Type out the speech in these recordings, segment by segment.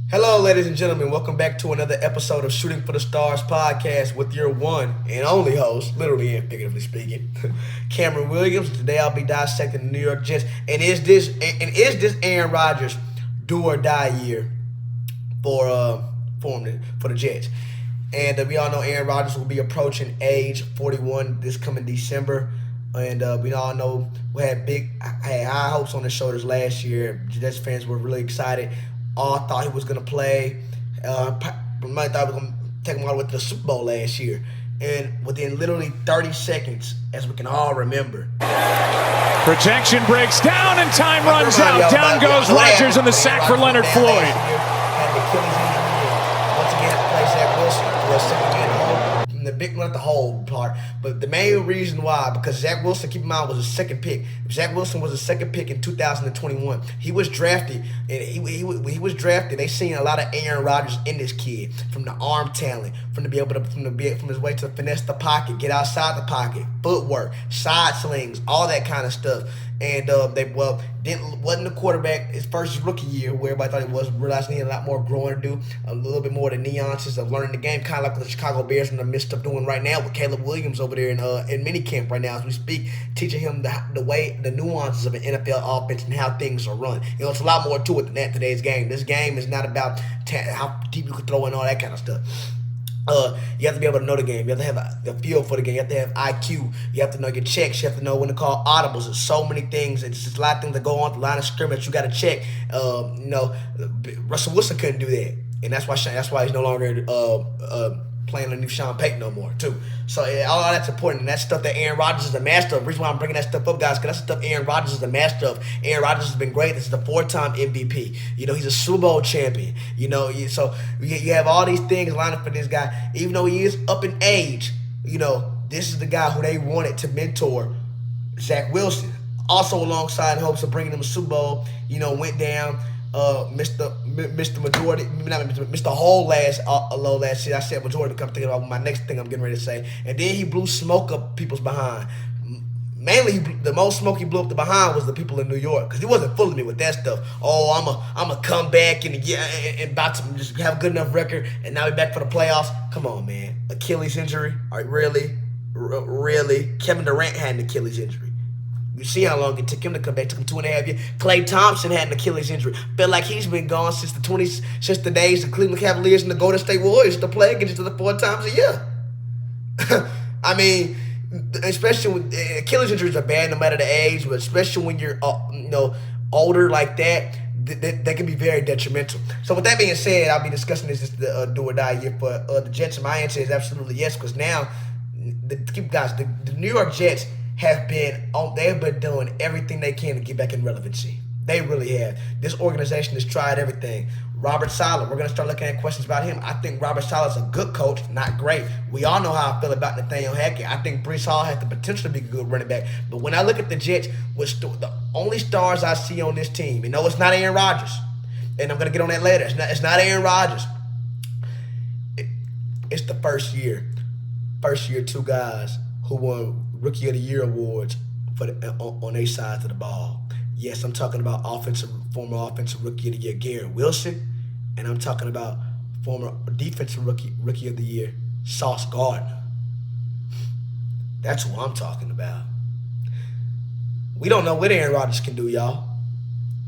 Hello, ladies and gentlemen. Welcome back to another episode of Shooting for the Stars podcast with your one and only host, literally and figuratively speaking, Cameron Williams. Today I'll be dissecting the New York Jets. And is this Aaron Rodgers do or die year for the Jets? And we all know Aaron Rodgers will be approaching age 41 this coming December. And we all know we had high hopes on his shoulders last year. Jets fans were really excited. All thought he was going to play. Might thought we were going to take him all the way to the Super Bowl last year. And within literally 30 seconds, as we can all remember, protection breaks down and time I runs remind out. y'all Down about goes what Rodgers happened and the when Aaron sack for Rodgers went Leonard down Floyd. last year, had the Achilles injury. Once again, had to play Zach Wilson for a second game. The big, not the whole part, but the main reason why, because Zach Wilson, keep in mind, was a second pick. Zach Wilson was a second pick in 2021. He was drafted, and he was drafted. They seen a lot of Aaron Rodgers in this kid, from the arm talent, from his way to finesse the pocket, get outside the pocket, footwork, side slings, all that kind of stuff. And wasn't the quarterback his first rookie year where everybody thought he was, realizing he had a lot more growing to do, a little bit more of the nuances of learning the game, kind of like what the Chicago Bears in the midst of doing right now with Caleb Williams over there in minicamp right now as we speak, teaching him the nuances of an NFL offense and how things are run. It's a lot more to it than that. Today's game. This game is not about how deep you can throw and all that kind of stuff. You have to be able to know the game. You have to have the feel for the game. You have to have IQ. You have to know your checks. You have to know when to call audibles. There's so many things. It's just a lot of things that go on the line of scrimmage. You got to check. Russell Wilson couldn't do that, and that's why he's no longer playing underneath Sean Payton no more too. So all that's important, and that's stuff that Aaron Rodgers is a master of. The reason why I'm bringing that stuff up, guys, because that's stuff Aaron Rodgers is a master of. Aaron Rodgers has been great. This is the 4-time MVP. He's a Super Bowl champion. So you have all these things lined up for this guy. Even though he is up in age, this is the guy who they wanted to mentor Zach Wilson. Also alongside in hopes of bringing him a Super Bowl, went down. Missed the majority, missed the whole last year. I said majority, come thinking about my next thing I'm getting ready to say. And then he blew smoke up people's behind. Mainly, the most smoke he blew up the behind was the people in New York, because he wasn't fooling me with that stuff. Oh, I'm a come back and about to just have a good enough record, and now we're back for the playoffs. Come on, man. Achilles injury? All right, really? Kevin Durant had an Achilles injury. You see how long it took him to come back. It took him 2.5 years. Klay Thompson had an Achilles injury. Felt like he's been gone since the days of Cleveland Cavaliers and the Golden State Warriors to play against each other 4 times a year. I mean, especially when Achilles injuries are bad no matter the age, but especially when you're older like that, they can be very detrimental. So with that being said, I'll be discussing this the do or die year for the Jets, and my answer is absolutely yes, because now the New York Jets they have been doing everything they can to get back in relevancy. They really have. This organization has tried everything. Robert Saleh, we're going to start looking at questions about him. I think Robert Saleh is a good coach, not great. We all know how I feel about Nathaniel Hackett. I think Breece Hall has the potential to be a good running back. But when I look at the Jets, the only stars I see on this team, it's not Aaron Rodgers. And I'm going to get on that later. It's not Aaron Rodgers. It's the first year 2 guys who won Rookie of the Year awards on their sides of the ball. Yes, I'm talking about former offensive Rookie of the Year Garrett Wilson, and I'm talking about former defensive Rookie of the Year Sauce Gardner. That's who I'm talking about. We don't know what Aaron Rodgers can do, y'all.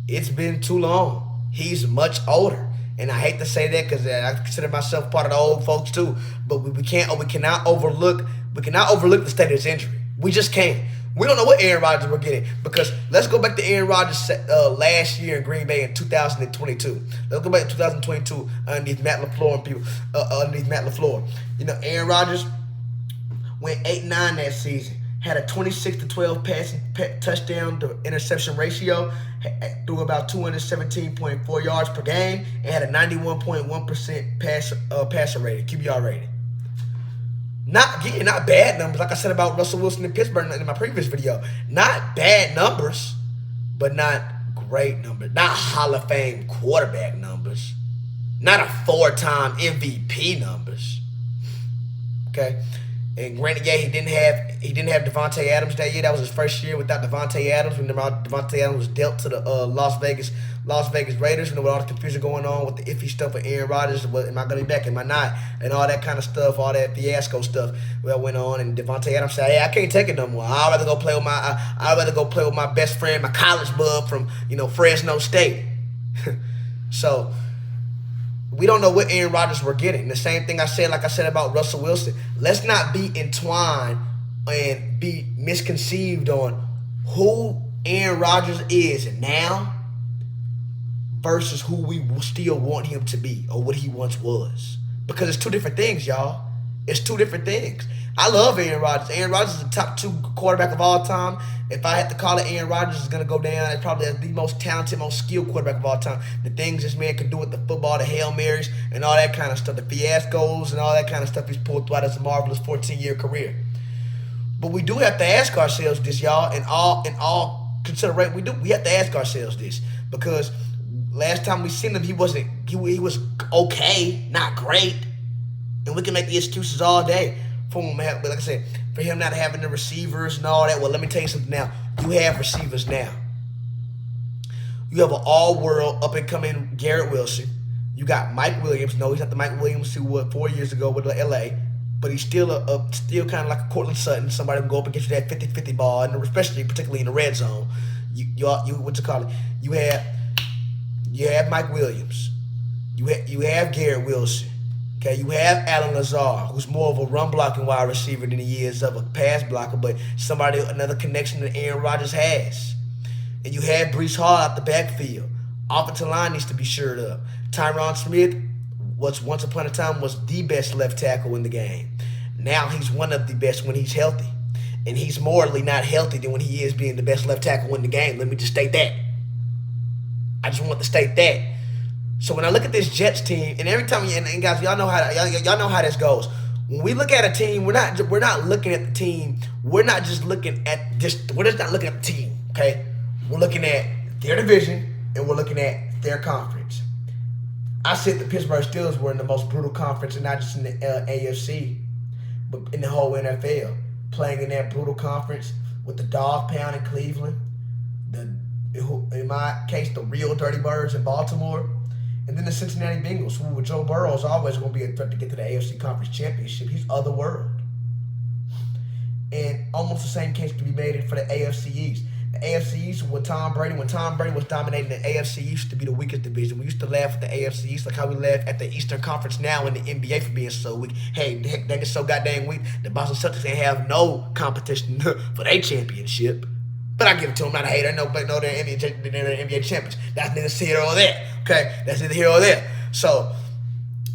It's been too long. He's much older. And I hate to say that because I consider myself part of the old folks too. But we cannot overlook the state of his injury. We just can't. We don't know what Aaron Rodgers will get, because let's go back to Aaron Rodgers last year in Green Bay in 2022. Let's go back to 2022 underneath Matt LaFleur and people underneath Matt LaFleur. Aaron Rodgers went 8-9 that season. Had a 26-12 touchdown to interception ratio, threw about 217.4 yards per game, and had a 91.1% passer rating, QBR rating. Not bad numbers, like I said about Russell Wilson in Pittsburgh in my previous video. Not bad numbers, but not great numbers. Not Hall of Fame quarterback numbers. Not a 4-time MVP numbers. Okay? And granted, yeah, he didn't have Devontae Adams that year. That was his first year without Devontae Adams. When Devontae Adams was dealt to the Las Vegas Raiders. With all the confusion going on with the iffy stuff with Aaron Rodgers. Am I going to be back? Am I not? And all that kind of stuff, all that fiasco stuff that went on. And Devontae Adams said, "Hey, I can't take it no more. I'd rather go play with my best friend, my college bub from Fresno State." So we don't know what Aaron Rodgers we're getting. The same thing I said about Russell Wilson. Let's not be entwined and be misconceived on who Aaron Rodgers is now versus who we still want him to be or what he once was. Because it's two different things, y'all. It's two different things. I love Aaron Rodgers. Aaron Rodgers is the top 2 quarterback of all time. If I had to call it, Aaron Rodgers is going to go down as probably the most talented, most skilled quarterback of all time. The things this man could do with the football, the Hail Marys, and all that kind of stuff, the fiascos and all that kind of stuff he's pulled throughout his marvelous 14-year career. But we do have to ask ourselves this, y'all, in all consideration. We have to ask ourselves this because last time we seen him, he was okay, not great. And we can make the excuses all day for him, but like I said, for him not having the receivers and all that. Well, let me tell you something now. You have receivers now. You have an all-world, up-and-coming Garrett Wilson. You got Mike Williams. No, he's not the Mike Williams who 4 years ago with L.A., but he's still still kind of like a Cortland Sutton, somebody who can go up and get you that 50-50 ball, and particularly in the red zone. You have Mike Williams. You have Garrett Wilson. Okay, you have Alan Lazard, who's more of a run-blocking wide receiver than he is of a pass blocker, but another connection that Aaron Rodgers has. And you have Breece Hall out the backfield. Offensive line needs to be shored up. Tyron Smith once upon a time was the best left tackle in the game. Now he's one of the best when he's healthy. And he's morally not healthy than when he is being the best left tackle in the game. Let me just state that. I just want to state that. So when I look at this Jets team, and every time, and guys, y'all know how this goes. When we look at a team, we're not looking at the team. We're not just looking at we're just not looking at the team. Okay, we're looking at their division and we're looking at their conference. I said the Pittsburgh Steelers were in the most brutal conference, and not just in the AFC, but in the whole NFL, playing in that brutal conference with the dog pound in Cleveland, in my case, the real Dirty Birds in Baltimore. And then the Cincinnati Bengals, who with Joe Burrow is always going to be a threat to get to the AFC Conference Championship. He's otherworld. And almost the same case to be made for the AFC East. The AFC East, when Tom Brady was dominating the AFC East to be the weakest division. We used to laugh at the AFC East like how we laugh at the Eastern Conference now in the NBA for being so weak. Hey, heck, they get so goddamn weak. The Boston Celtics ain't have no competition for their championship. But I give it to them, not a hater. Nobody know they're NBA champions. That's neither here or there. Okay? That's neither here or there. So,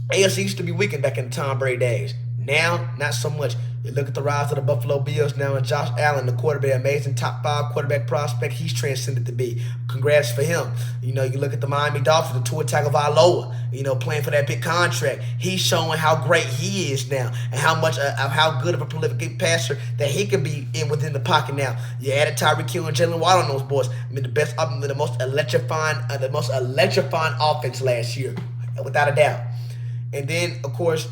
AFC used to be weakened back in the Tom Brady days. Now, not so much. You look at the rise of the Buffalo Bills now, and Josh Allen, the quarterback, amazing top 5 quarterback prospect he's transcended to be. Congrats for him. You look at the Miami Dolphins, the Tua Tagovailoa, playing for that big contract. He's showing how great he is now and how good of a prolific passer that he can be within the pocket now. You added Tyreek Hill and Jalen Waddle on those boys. I mean, the most electrifying offense last year, without a doubt. And then, of course,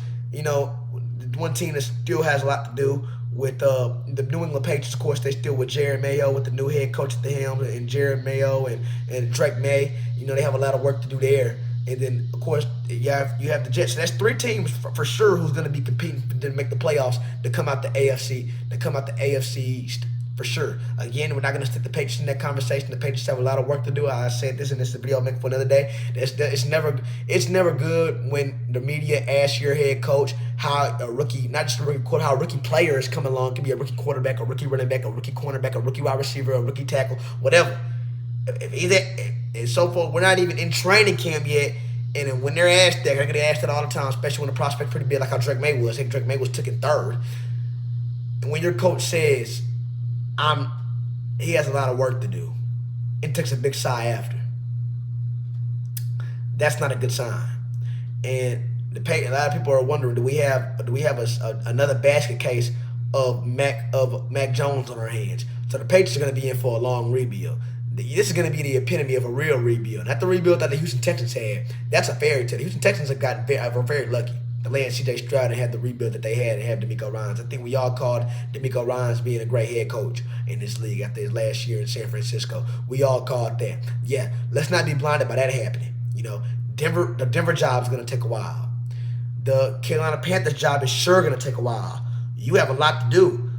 one team that still has a lot to do with the New England Patriots. Of course, they still with Jared Mayo, with the new head coach at the helm, and Jared Mayo and Drake May. They have a lot of work to do there. And then, of course, you have the Jets. So that's 3 teams for sure who's going to be competing to make the playoffs to come out the AFC East. For sure. Again, we're not going to stick the Patriots in that conversation. The Patriots have a lot of work to do. I said this, and this is a video I'll make for another day. It's never good when the media asks your head coach how a rookie, not just a rookie quarter, how a rookie player is coming along. It can be a rookie quarterback, a rookie running back, a rookie cornerback, a rookie wide receiver, a rookie tackle, whatever. And so forth. We're not even in training camp yet. And then when they're asked that, they're going to ask that all the time, especially when the prospect's pretty big, like how Drake May was. I think Drake May was taken 3rd. And when your coach says, he has a lot of work to do, it takes a big sigh after. That's not a good sign. And a lot of people are wondering, do we have another basket case of Mac Jones on our hands? So the Patriots are going to be in for a long rebuild. This is going to be the epitome of a real rebuild, not the rebuild that the Houston Texans had. That's a fairy tale. The Houston Texans are very lucky. to land C.J. Stroud and have the rebuild that they had and have D'Amico Ryans. I think we all called D'Amico Ryans being a great head coach in this league after his last year in San Francisco. We all called that. Yeah, let's not be blinded by that happening. The Denver job is going to take a while. The Carolina Panthers job is sure going to take a while. You have a lot to do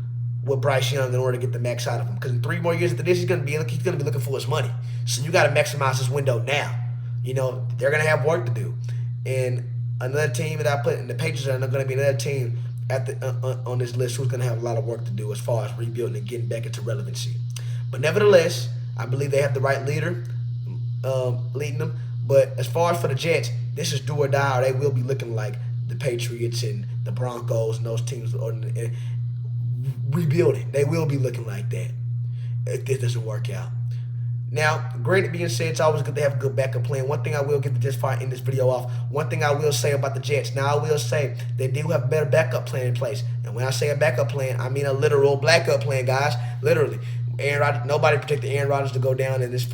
with Bryce Young in order to get the max out of him. Because in 3 more years after this, he's going to be looking for his money. So you got to maximize his window now. They're going to have work to do. And another team that I put in the Patriots are going to be another team on this list who's going to have a lot of work to do as far as rebuilding and getting back into relevancy. But nevertheless, I believe they have the right leader leading them. But as far as for the Jets, this is do or die, or they will be looking like the Patriots and the Broncos and those teams rebuilding. They will be looking like that if this doesn't work out. Now, great being said, it's always good to have a good backup plan. One thing I will give the Jets fire in this video off. One thing I will say about the Jets. Now, I will say they do have a better backup plan in place. And when I say a backup plan, I mean a literal backup plan, guys. Literally. Aaron Rodgers, nobody predicted Aaron Rodgers to go down in his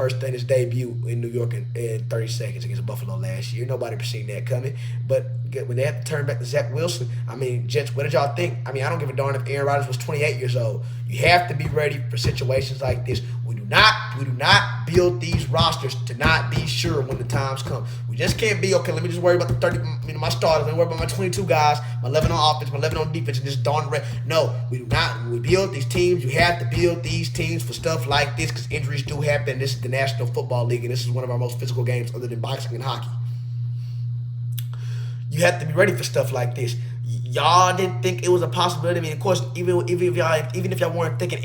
debut in New York in 30 seconds against Buffalo last year. Nobody seen that coming. But when they have to turn back to Zach Wilson, Jets, what did y'all think? I don't give a darn if Aaron Rodgers was 28 years old. You have to be ready for situations like this. We do not build these rosters to not be sure when the times come. We just can't be, okay, let me just worry about the 30, my starters. Let me worry about my 22 guys, my 11 on offense, my 11 on defense, and just darn red. No, we do not. When we build these teams, you have to build these teams for stuff like this because injuries do happen. This is the National Football League, and this is one of our most physical games other than boxing and hockey. You have to be ready for stuff like this. Y'all didn't think it was a possibility. Of course, even if y'all weren't thinking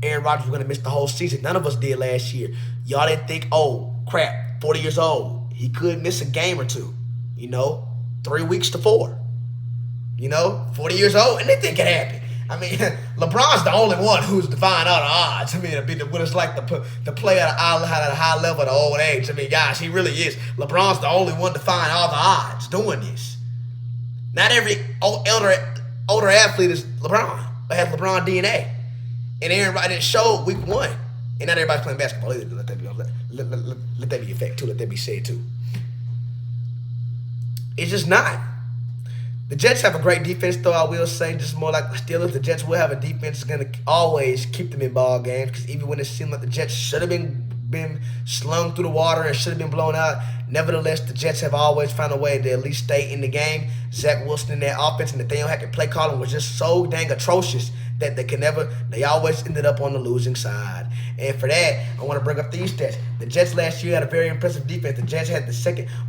Aaron Rodgers was going to miss the whole season, none of us did last year. Y'all didn't think, oh, crap, 40 years old. He could miss a game or two. 3 weeks to 4. 40 years old, and they think it happened. LeBron's the only one who's defying all the odds. To be what it's like to play at a high level at an old age. Guys, he really is. LeBron's the only one defying all the odds doing this. Not every older athlete is LeBron, but has LeBron DNA. And Aaron Rodgers showed week 1. And not everybody's playing basketball either. Let that be a fact too. Let that be said too. It's just not. The Jets have a great defense, though, I will say, just more like the Steelers. The Jets will have a defense that's going to always keep them in ball games because even when it seemed like the Jets should have been slung through the water and should have been blown out, nevertheless, the Jets have always found a way to at least stay in the game. Zach Wilson in their offense and Nathaniel Hackett play calling was just so dang atrocious that they always ended up on the losing side. And for that, I want to bring up these stats. The Jets last year had a very impressive defense. The Jets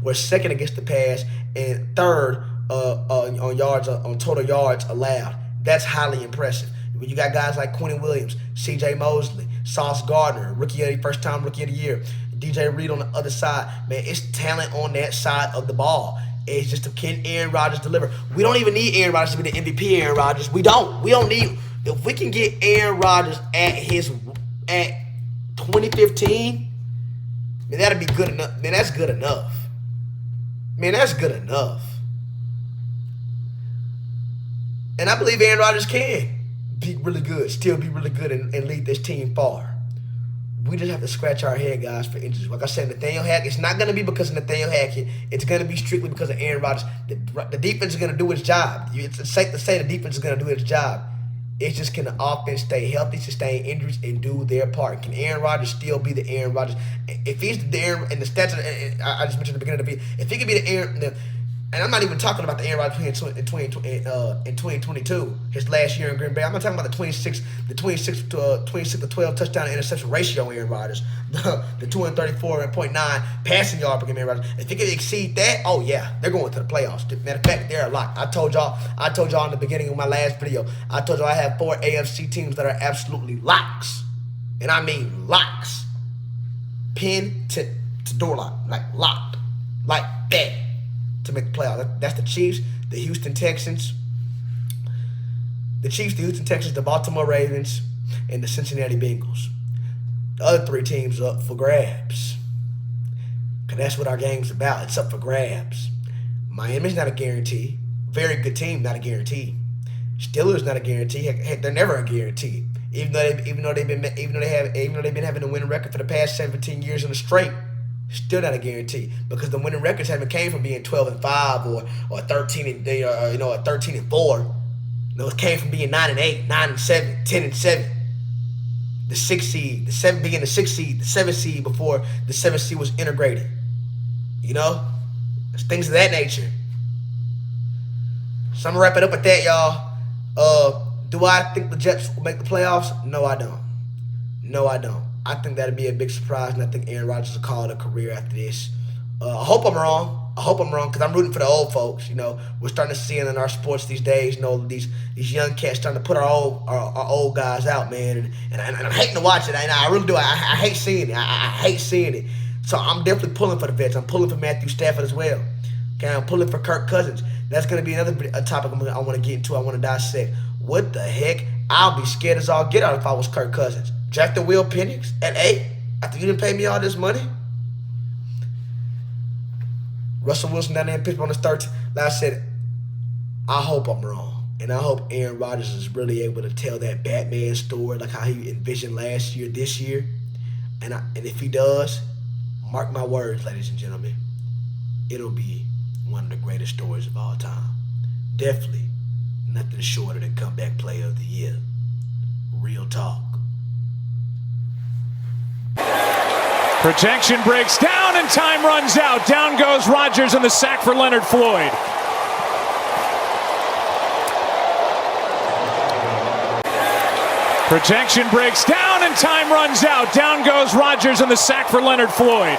were second against the pass and third on total yards allowed. That's highly impressive. When you got guys like Quentin Williams, C.J. Mosley, Sauce Gardner, first-time rookie of the year, DJ Reed on the other side, man, it's talent on that side of the ball. It's just can Aaron Rodgers deliver? We don't even need Aaron Rodgers to be the MVP. Aaron Rodgers, we don't need. If we can get Aaron Rodgers at 2015, man, that'd be good enough. Man, that's good enough. And I believe Aaron Rodgers can be really good, still be really good, and lead this team far. We just have to scratch our head, guys, for injuries. Like I said, Nathaniel Hackett, it's not going to be because of Nathaniel Hackett. It's going to be strictly because of Aaron Rodgers. The defense is going to do its job. It's safe to say the defense is going to do its job. It's just, can the offense stay healthy, sustain injuries, and do their part? Can Aaron Rodgers still be the Aaron Rodgers? If he's the Aaron, and the stats I just mentioned at the beginning of the video, if he could be the Aaron, and I'm not even talking about the Aaron Rodgers in 2022, his last year in Green Bay. I'm not talking about the 26 to 12 touchdown to interception ratio Aaron Rodgers, the 234.9 passing yard per game Aaron Rodgers. If he could exceed that, oh yeah, they're going to the playoffs. Matter of fact, they're a lock. I told y'all in the beginning of my last video, I told y'all I have 4 AFC teams that are absolutely locks. And I mean locks. Pin to door lock, like locked, like that, to make the playoffs. That's the Chiefs, the Houston Texans, the Baltimore Ravens, and the Cincinnati Bengals. The other 3 teams are up for grabs. Because that's what our game's about. It's up for grabs. Miami's not a guarantee. Very good team, not a guarantee. Steelers not a guarantee. Heck, they're never a guarantee. Even though they've been having a winning record for the past 17 years in a straight, Still not a guarantee because the winning records haven't came from being 12-5 or 13-4. No, it came from being 9-8, 9-7, 10-7. The 6th seed, the 7 being the 6th seed, the 7th seed before the 7th seed was integrated. You know, it's things of that nature. So I'm gonna wrap it up with that, y'all. Do I think the Jets will make the playoffs? No, I don't. No, I don't. I think that'd be a big surprise, and I think Aaron Rodgers will call it a career after this. I hope I'm wrong. I hope I'm wrong because I'm rooting for the old folks. You know, we're starting to see it in our sports these days. You know, these young cats starting to put our old guys out, man. And I'm hating to watch it. I really do. I hate seeing it. I hate seeing it. So I'm definitely pulling for the vets. I'm pulling for Matthew Stafford as well. Okay, I'm pulling for Kirk Cousins. That's going to be another topic I want to get into. I want to dissect. What the heck? I'll be scared as all get out if I was Kirk Cousins. Draft the Will Penix at 8 after you didn't pay me all this money. Russell Wilson down there in Pittsburgh on his 13th. Like I said, I hope I'm wrong. And I hope Aaron Rodgers is really able to tell that Batman story like how he envisioned last year, this year. And if he does, mark my words, ladies and gentlemen, it'll be one of the greatest stories of all time. Definitely nothing shorter than comeback player of the year. Real talk. Protection breaks down and time runs out. Down goes Rodgers and the sack for Leonard Floyd. Protection breaks down and time runs out. Down goes Rodgers and the sack for Leonard Floyd.